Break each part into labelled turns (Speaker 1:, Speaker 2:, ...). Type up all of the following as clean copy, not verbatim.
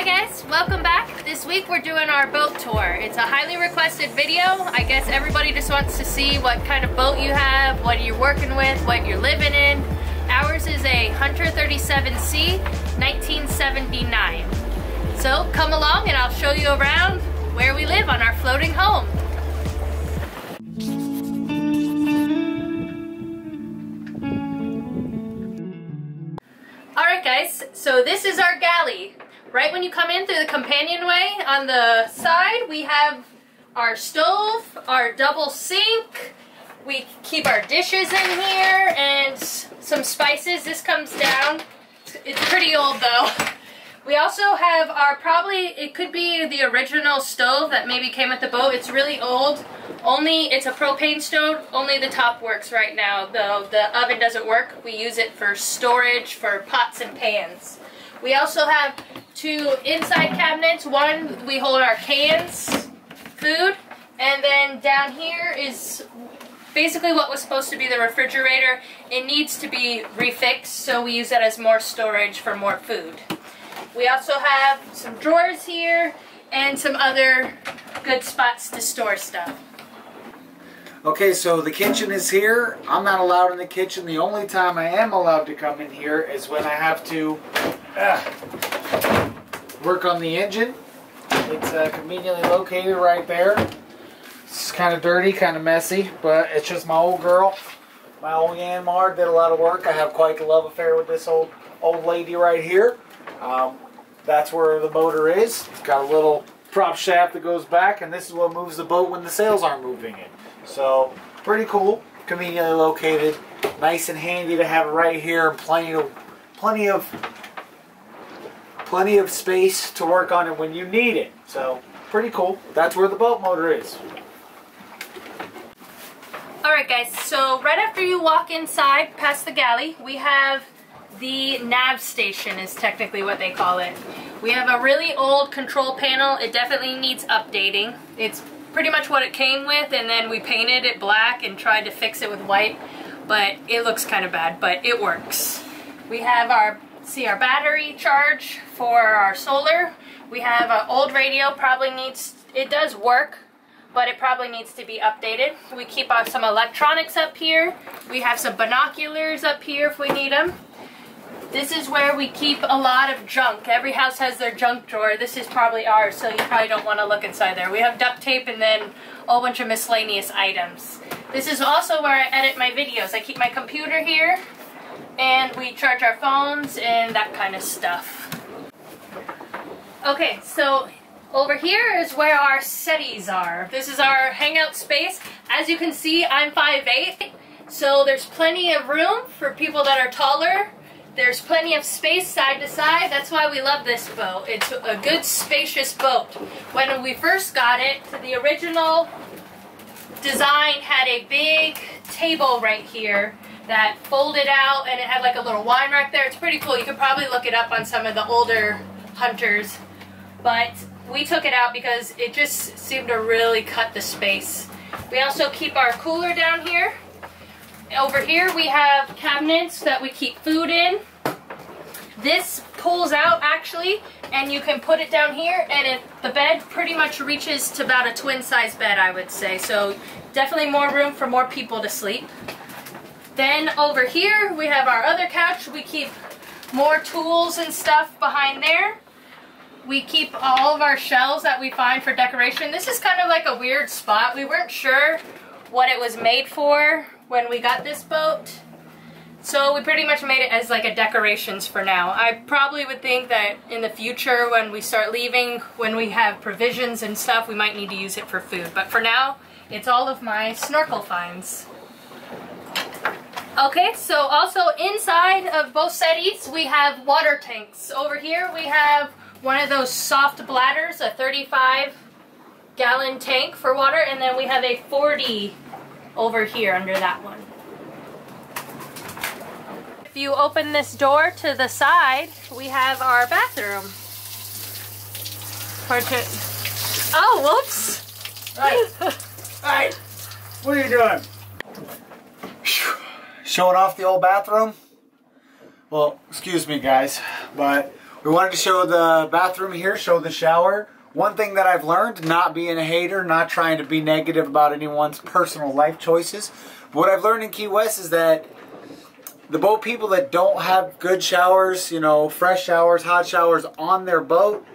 Speaker 1: Hi guys, welcome back. This week we're doing our boat tour. It's a highly requested video. I guess everybody just wants to see what kind of boat you have, what you're working with, what you're living in. Ours is a Hunter 37C 1979. So come along and I'll show you around where we live on our floating home. Alright guys, so this is our galley. Right when you come in through the companionway, on the side we have our stove, our double sink, we keep our dishes in here, and some spices. This comes down. It's pretty old though. We also have our, it could be the original stove that maybe came with the boat. It's really old. It's a propane stove, only the top works right now. The oven doesn't work. We use it for storage for pots and pans. We also have two inside cabinets. One, we hold our cans, food, and then down here is basically what was supposed to be the refrigerator. It needs to be refixed, so we use that as more storage for more food. We also have some drawers here and some other good spots to store stuff.
Speaker 2: Okay, so the kitchen is here. I'm not allowed in the kitchen. The only time I am allowed to come in here is when I have to work on the engine. It's conveniently located right there. It's kind of dirty, kind of messy, but it's just my old girl. My old Yanmar did a lot of work. I have quite the love affair with this old lady right here. That's where the motor is. It's got a little prop shaft that goes back, and this is what moves the boat when the sails aren't moving it. So, pretty cool, conveniently located, nice and handy to have it right here, and plenty of space to work on it when you need it. So, pretty cool. That's where the boat motor is.
Speaker 1: Alright guys, so right after you walk inside past the galley, we have the Nav Station is technically what they call it. We have a really old control panel. It definitely needs updating. It's pretty much what it came with, and then we painted it black and tried to fix it with white, but it looks kind of bad, but it works. We have our battery charge for our solar. We have an old radio, it does work, but it probably needs to be updated. We keep some electronics up here. We have some binoculars up here if we need them. This is where we keep a lot of junk. Every house has their junk drawer. This is probably ours, so you probably don't want to look inside there. We have duct tape and then a whole bunch of miscellaneous items. This is also where I edit my videos. I keep my computer here, and we charge our phones and that kind of stuff. Okay, so over here is where our settees are. This is our hangout space. As you can see, I'm 5'8", so there's plenty of room for people that are taller. There's plenty of space side to side. That's why we love this boat. It's a good, spacious boat. When we first got it, the original design had a big table right here that folded out, and it had like a little wine rack there. It's pretty cool. You could probably look it up on some of the older Hunters. But we took it out because it just seemed to really cut the space. We also keep our cooler down here. Over here we have cabinets that we keep food in. This pulls out actually, and you can put it down here, and the bed pretty much reaches to about a twin size bed, I would say. So definitely more room for more people to sleep. Then over here we have our other couch. We keep more tools and stuff behind there. We keep all of our shelves that we find for decoration. This is kind of like a weird spot. We weren't sure what it was made for when we got this boat, so we pretty much made it as like a decorations for now. I probably would think that in the future when we start leaving, when we have provisions and stuff, we might need to use it for food, but for now it's all of my snorkel finds. Okay, so also inside of both settees we have water tanks. Over here we have one of those soft bladders, a 35-gallon tank for water, and then we have a 40 over here under that one. If you open this door to the side, we have our bathroom. Oh, whoops!
Speaker 2: Right. What are you doing? Showing off the old bathroom? Well, excuse me guys, but We wanted to show the bathroom here, show the shower. One thing that I've learned, not being a hater, not trying to be negative about anyone's personal life choices, but what I've learned in Key West is that the boat people that don't have good showers, you know, fresh showers, hot showers on their boat,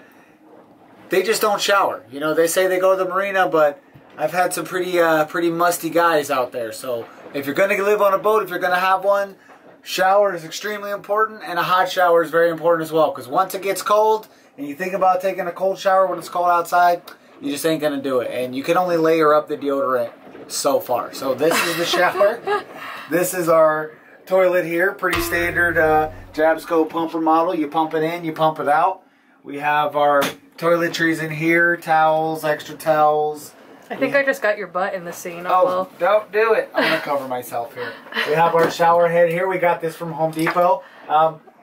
Speaker 2: they just don't shower. You know, they say they go to the marina, but I've had some pretty musty guys out there. So if you're going to live on a boat, if you're going to have one, shower is extremely important, and a hot shower is very important as well. Because once it gets cold, and you think about taking a cold shower when it's cold outside, you just ain't going to do it. And you can only layer up the deodorant so far. So this is the shower. This is our toilet here. Pretty standard Jabsco pumper model. You pump it in, you pump it out. We have our toiletries in here, towels, extra towels.
Speaker 1: I think I just got your butt in the scene.
Speaker 2: Oh, don't do it. I'm going to cover myself here. We have our shower head here. We got this from Home Depot.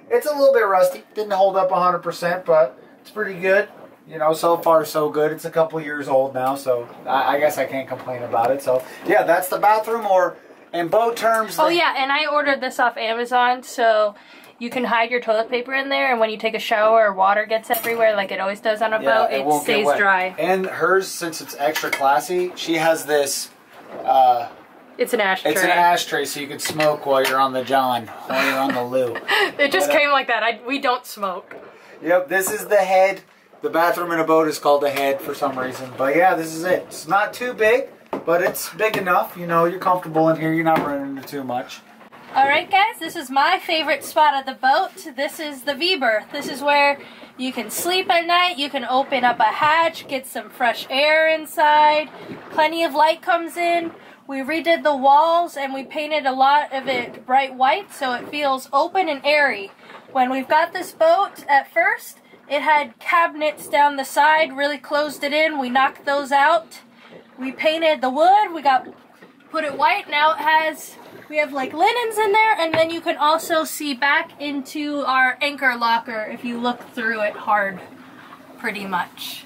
Speaker 2: It's a little bit rusty. Didn't hold up 100%, but it's pretty good. You know, so far so good. It's a couple years old now, so I guess I can't complain about it. So, yeah, that's the bathroom, or in boat terms...
Speaker 1: Oh, yeah, and I ordered this off Amazon, so you can hide your toilet paper in there, and when you take a shower, water gets everywhere like it always does on a boat. It stays dry.
Speaker 2: And hers, since it's extra classy, she has this...
Speaker 1: it's an ashtray.
Speaker 2: It's an ashtray, so you can smoke while you're on the john, while you're on the loo.
Speaker 1: It just came like that. We don't smoke.
Speaker 2: Yep, this is the head. The bathroom in a boat is called the head for some reason. But yeah, this is it. It's not too big, but it's big enough. You know, you're comfortable in here. You're not running into too much.
Speaker 1: Alright guys, this is my favorite spot of the boat. This is the V-berth. This is where you can sleep at night. You can open up a hatch, get some fresh air inside. Plenty of light comes in. We redid the walls and we painted a lot of it bright white so it feels open and airy. When we've got this boat, at first, it had cabinets down the side, really closed it in. We knocked those out. We painted the wood, put it white. Now we have like linens in there, and then you can also see back into our anchor locker if you look through it hard, pretty much.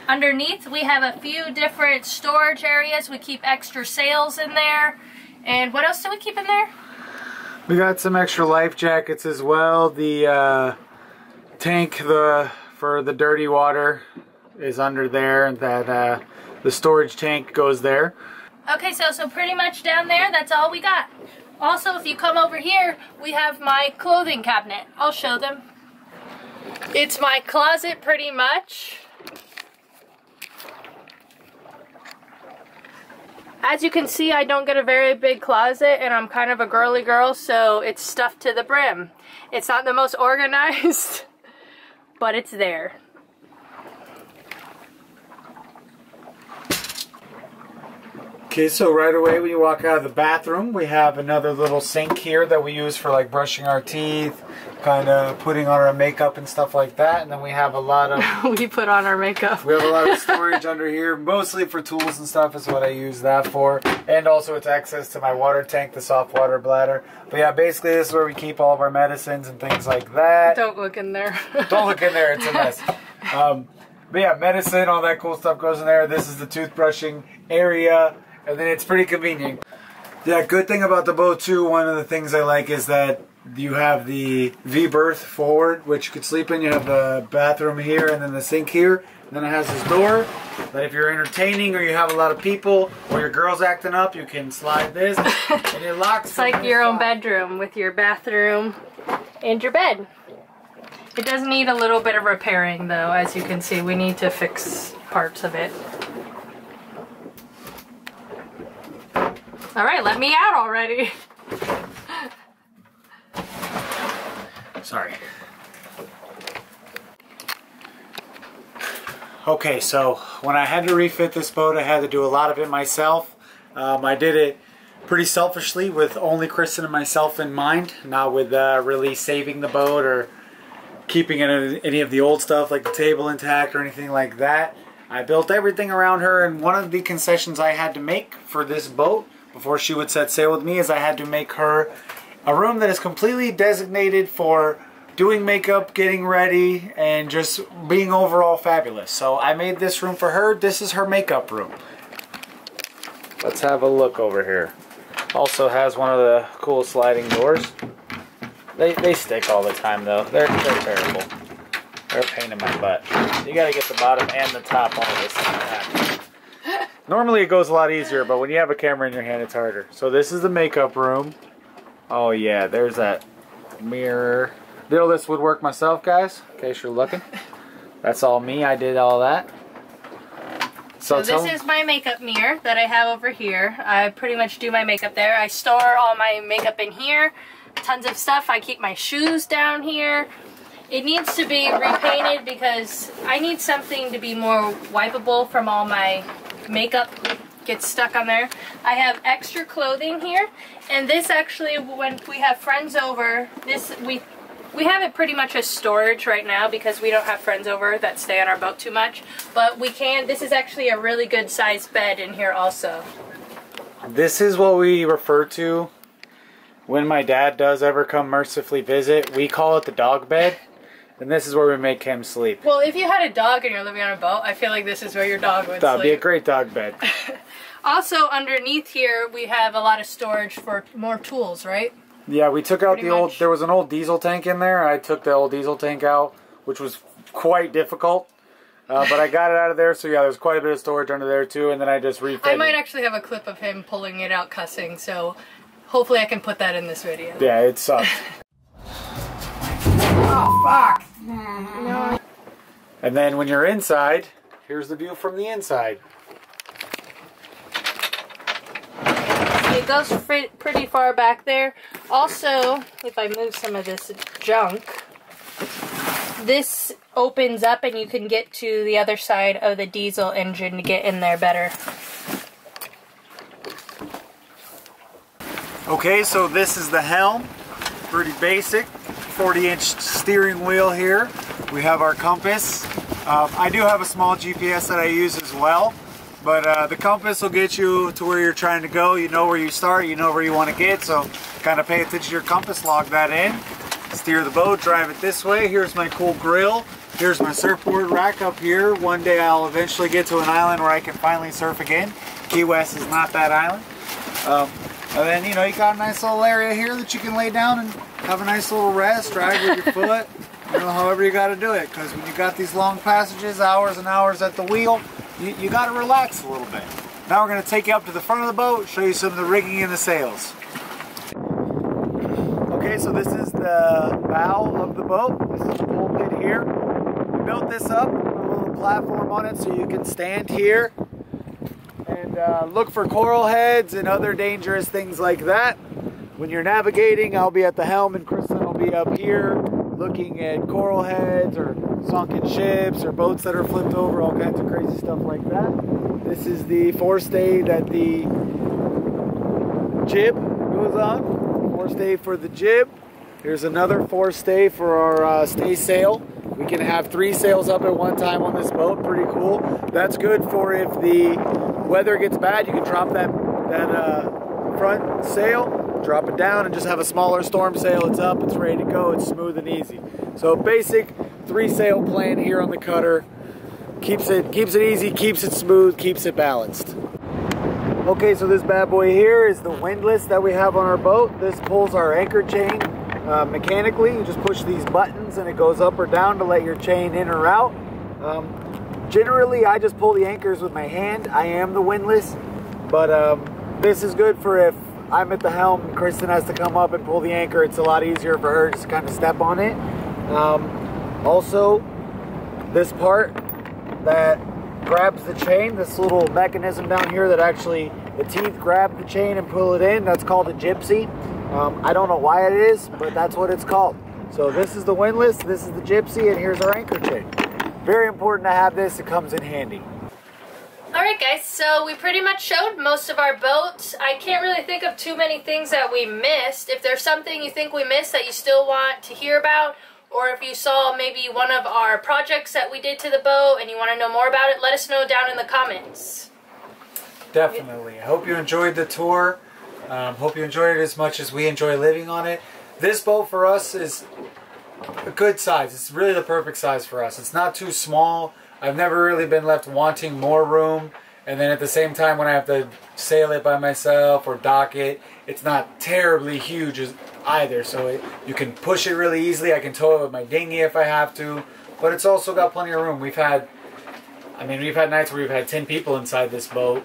Speaker 1: Underneath, we have a few different storage areas. We keep extra sails in there. And what else do we keep in there?
Speaker 2: We got some extra life jackets as well. The tank for the dirty water is under there, and that the storage tank goes there.
Speaker 1: Okay, so pretty much down there, that's all we got. Also, if you come over here, we have my clothing cabinet. I'll show them. It's my closet pretty much. As you can see, I don't get a very big closet, and I'm kind of a girly girl, so it's stuffed to the brim. It's not the most organized, but it's there.
Speaker 2: Okay, so right away when you walk out of the bathroom, we have another little sink here that we use for like brushing our teeth, kind of putting on our makeup and stuff like that. And then we have a lot of...
Speaker 1: we put on our makeup.
Speaker 2: We have a lot of storage under here, mostly for tools and stuff is what I use that for. And also it's access to my water tank, the soft water bladder. But yeah, basically this is where we keep all of our medicines and things like that.
Speaker 1: Don't look in there.
Speaker 2: Don't look in there, it's a mess. But yeah, medicine, all that cool stuff goes in there. This is the toothbrushing area. And then it's pretty convenient. Yeah, good thing about the boat too, one of the things I like is that you have the V-berth forward, which you could sleep in. You have the bathroom here and then the sink here. And then it has this door that if you're entertaining or you have a lot of people or your girl's acting up, you can slide this and it locks.
Speaker 1: It's like your own bedroom with your bathroom and your bed. It does need a little bit of repairing though, as you can see. We need to fix parts of it. Alright, let me out already.
Speaker 2: Sorry. Okay, so when I had to refit this boat, I had to do a lot of it myself. I did it pretty selfishly with only Kristen and myself in mind, not with really saving the boat or keeping any of the old stuff like the table intact or anything like that. I built everything around her, and one of the concessions I had to make for this boat before she would set sail with me is I had to make her a room that is completely designated for doing makeup, getting ready, and just being overall fabulous. So I made this room for her. This is her makeup room. Let's have a look over here. Also has one of the cool sliding doors. They stick all the time though. They're terrible. They're a pain in my butt. You gotta get the bottom and the top all this intact. Normally it goes a lot easier, but when you have a camera in your hand, it's harder. So this is the makeup room. Oh yeah, there's that mirror. Did all this woodwork myself, guys, in case you're looking. That's all me, I did all that.
Speaker 1: So this is my makeup mirror that I have over here. I pretty much do my makeup there. I store all my makeup in here. Tons of stuff. I keep my shoes down here. It needs to be repainted because I need something to be more wipeable from all my makeup gets stuck on there. I have extra clothing here, and this actually, when we have friends over, we have it pretty much as storage right now because we don't have friends over that stay on our boat too much, but this is actually a really good sized bed in here also.
Speaker 2: This is what we refer to when my dad does ever come mercifully visit. We call it the dog bed. And this is where we make him sleep.
Speaker 1: Well, if you had a dog and you're living on a boat, I feel like this is where your dog would sleep.
Speaker 2: That'd be a great dog bed.
Speaker 1: Also, underneath here, we have a lot of storage for more tools, right?
Speaker 2: Yeah, we took out there was an old diesel tank in there. I took the old diesel tank out, which was quite difficult. But I got it out of there, so yeah, there's quite a bit of storage under there too, and then I just refitted.
Speaker 1: I might actually have a clip of him pulling it out cussing, so hopefully I can put that in this video.
Speaker 2: Yeah, it sucked. Oh, fuck! No. And then when you're inside, here's the view from the inside.
Speaker 1: It goes pretty far back there. Also, if I move some of this junk, this opens up and you can get to the other side of the diesel engine to get in there better. Okay, so this is the helm. Pretty basic. 40-inch steering wheel here. We have our compass. I do have a small GPS that I use as well, but the compass will get you to where you're trying to go. You know where you start, you know where you want to get, so kind of pay attention to your compass, log that in, steer the boat, drive it this way. Here's my cool grill. Here's my surfboard rack up here. One day I'll eventually get to an island where I can finally surf again. Key West is not that island. And then, you know, you got a nice little area here that you can lay down and have a nice little rest, drive with your foot, you know, however you got to do it. Because when you got these long passages, hours and hours at the wheel, you got to relax a little bit. Now we're going to take you up to the front of the boat, show you some of the rigging and the sails. Okay, so this is the bow of the boat. This is the pulpit here. We built this up, put a little platform on it so you can stand here and look for coral heads and other dangerous things like that. When you're navigating, I'll be at the helm and Kristen will be up here looking at coral heads or sunken ships or boats that are flipped over, all kinds of crazy stuff like that. This is the forestay that the jib goes on. Forestay for the jib. Here's another forestay for our stay sail. We can have 3 sails up at one time on this boat. Pretty cool. That's good for if the weather gets bad, you can drop that front sail, drop it down, and just have a smaller storm sail. It's up, it's ready to go, it's smooth and easy. So basic 3 sail plan here on the cutter. Keeps it easy, keeps it smooth, keeps it balanced. Okay, so this bad boy here is the windlass that we have on our boat. This pulls our anchor chain mechanically. You just push these buttons and it goes up or down to let your chain in or out. Generally, I just pull the anchors with my hand. I am the windlass, but this is good for if I'm at the helm and Kristen has to come up and pull the anchor. It's a lot easier for her just to kind of step on it. Also, this part that grabs the chain, this little mechanism down here that actually the teeth grab the chain and pull it in, that's called a gypsy. I don't know why it is, but that's what it's called. So this is the windlass, this is the gypsy, and here's our anchor chain. Very important to have this, it comes in handy. Alright guys, so we pretty much showed most of our boats. I can't really think of too many things that we missed. If there's something you think we missed that you still want to hear about, or if you saw maybe one of our projects that we did to the boat and you want to know more about it, let us know down in the comments. Definitely. I hope you enjoyed the tour. Hope you enjoyed it as much as we enjoy living on it. This boat for us is a good size. It's really the perfect size for us. It's not too small. I've never really been left wanting more room, and then at the same time when I have to sail it by myself or dock it, it's not terribly huge either, so you can push it really easily. I can tow it with my dinghy if I have to,
Speaker 2: but it's also got plenty of room. We've had nights where we've had 10 people inside this boat,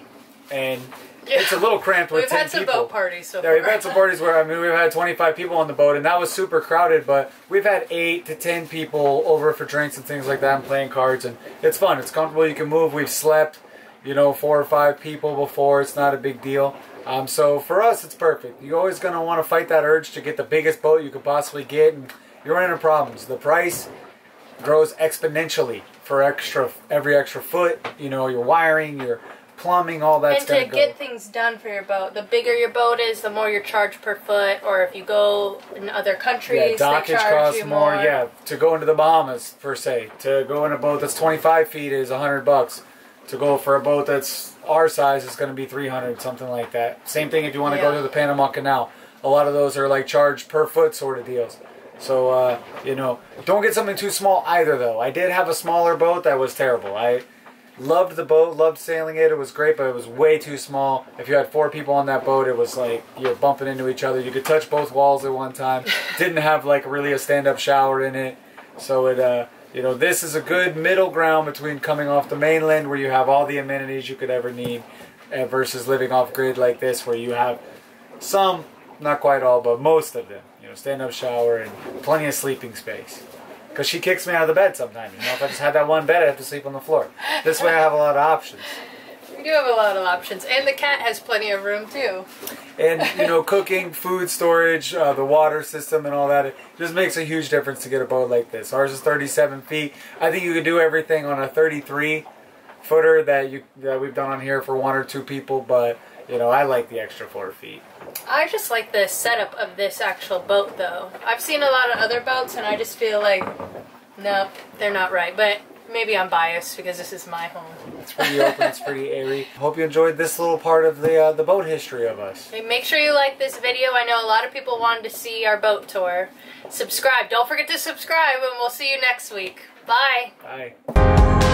Speaker 2: and it's a little cramped with 10 people.
Speaker 1: We've had some boat parties so far.
Speaker 2: Yeah, we've had some parties where, we've had 25 people on the boat, and that was super crowded, but we've had 8 to 10 people over for drinks and things like that and playing cards, and it's fun. It's comfortable. You can move. We've slept, 4 or 5 people before. It's not a big deal. So for us, it's perfect. You're always going to want to fight that urge to get the biggest boat you could possibly get, and you're running into problems. The price grows exponentially for every extra foot. Your wiring, your plumbing, all that's going to go.
Speaker 1: And to get things done for your boat, the bigger your boat is, the more you're charged per foot. Or if you go in other countries,
Speaker 2: dockage
Speaker 1: they charge
Speaker 2: costs
Speaker 1: you
Speaker 2: more. Yeah, to go into the Bahamas per se, to go in a boat that's 25 feet is $100. To go for a boat that's our size is going to be $300, something like that. Same thing if you want to go to the Panama Canal. A lot of those are like charged per foot sort of deals. So, don't get something too small either, though. I did have a smaller boat that was terrible. I loved the boat, loved sailing it. It was great, but it was way too small. If you had 4 people on that boat, it was like you're bumping into each other. You could touch both walls at one time. Didn't have like really a stand-up shower in it. So it, this is a good middle ground between coming off the mainland where you have all the amenities you could ever need versus living off grid like this where you have some, not quite all, but most of them. Stand-up shower and plenty of sleeping space. Because she kicks me out of the bed sometimes. If I just had that one bed, I'd have to sleep on the floor. This way I have a lot of options.
Speaker 1: We do have a lot of options. And the cat has plenty of room, too.
Speaker 2: And, cooking, food storage, the water system and all that. It just makes a huge difference to get a boat like this. Ours is 37 feet. I think you could do everything on a 33-footer that we've done on here for 1 or 2 people. But, I like the extra 4 feet.
Speaker 1: I just like the setup of this actual boat, though. I've seen a lot of other boats, and I just feel like, nope, they're not right. But maybe I'm biased because this is my home.
Speaker 2: It's pretty open. It's pretty airy. Hope you enjoyed this little part of the boat history of us.
Speaker 1: Hey, make sure you like this video. I know a lot of people wanted to see our boat tour. Subscribe. Don't forget to subscribe, and we'll see you next week. Bye.
Speaker 2: Bye.